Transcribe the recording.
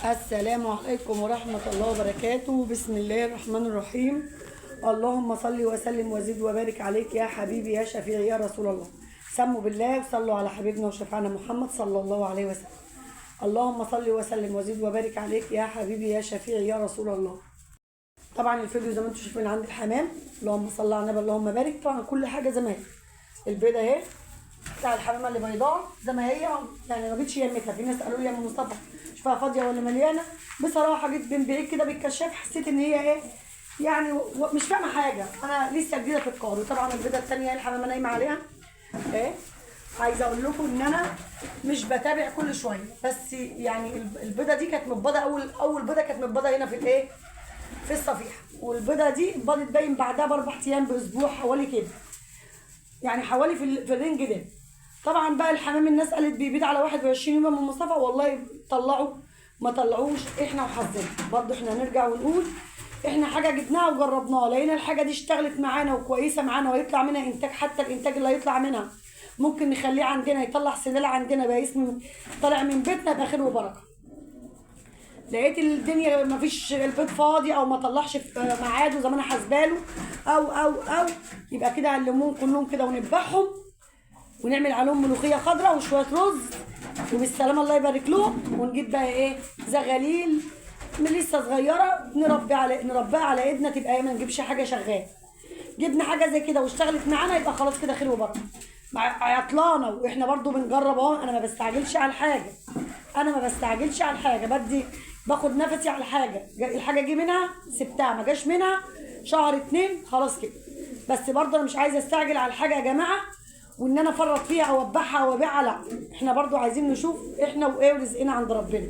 السلام عليكم ورحمة الله وبركاته. بسم الله الرحمن الرحيم. اللهم صل وسلم وزد وبارك عليك يا حبيبي يا شفيعي يا رسول الله. سموا بالله وصلوا على حبيبنا وشفعنا محمد صلى الله عليه وسلم. اللهم صل وسلم وزد وبارك عليك يا حبيبي يا شفيعي يا رسول الله. طبعا الفيديو زي ما انتم شايفين عند الحمام، اللهم صل على النبي اللهم بارك. طبعا كل حاجه زي ما هي، البيضه اهي بتاع الحمامه اللي بيضاء زي ما هي، يعني ما جيتش يمتها. في ناس قالوا لي يا ام مصطفى شوفها فاضيه ولا مليانه. بصراحه جيت من بعيد كده بالكشاف حسيت ان هي ايه، يعني مش فاهمه حاجه. انا لسه جديده في القار. وطبعا البيضه الثانيه الحمامه نايمه عليها ايه. عايزه اقول لكم ان انا مش بتابع كل شويه، بس يعني البيضه دي كانت متبيضه، اول بيضه كانت متبيضه هنا في الايه، في الصفيحه. والبيضه دي بيضت باين بعدها باربع ايام باسبوع حوالي كده، يعني حوالي في الرينج ده. طبعا بقى الحمام الناس قالت بيبيض على 21 يوم من مصطفى، والله طلعوا ما طلعوش احنا وحظنا. برضه احنا نرجع ونقول احنا حاجه جبناها وجربناها، لقينا الحاجه دي اشتغلت معانا وكويسه معانا ويطلع منها انتاج. حتى الانتاج اللي هيطلع منها ممكن نخليه عندنا يطلع سلاله عندنا بقى اسم طالع من بيتنا يبقى خير وبركه. لقيت الدنيا مفيش البيض فاضي او ما طلعش في ميعاده زي ما انا حاسباله او يبقى كده علموهم كلهم كده ونذبحهم ونعمل عليهم ملوخيه خضراء وشويه رز وبالسلامه الله يبارك لهم. ونجيب بقى ايه، زغاليل من لسه صغيره نربيها على ايدنا، تبقى ايه ما نجيبش حاجه شغاله. جبنا حاجه زي كده واشتغلت معانا يبقى خلاص كده خير وبركه. عطلانه واحنا برضو بنجرب اهو. انا ما بستعجلش على الحاجه، باخد نفسي على الحاجه جه منها سبتها، ما جاش منها شهر اتنين خلاص كده. بس برضو انا مش عايزه استعجل على الحاجه يا جماعه، وان انا افرط فيها او ابيعها او ابيعها. لا، احنا برضو عايزين نشوف احنا وايه ورزقنا عند ربنا.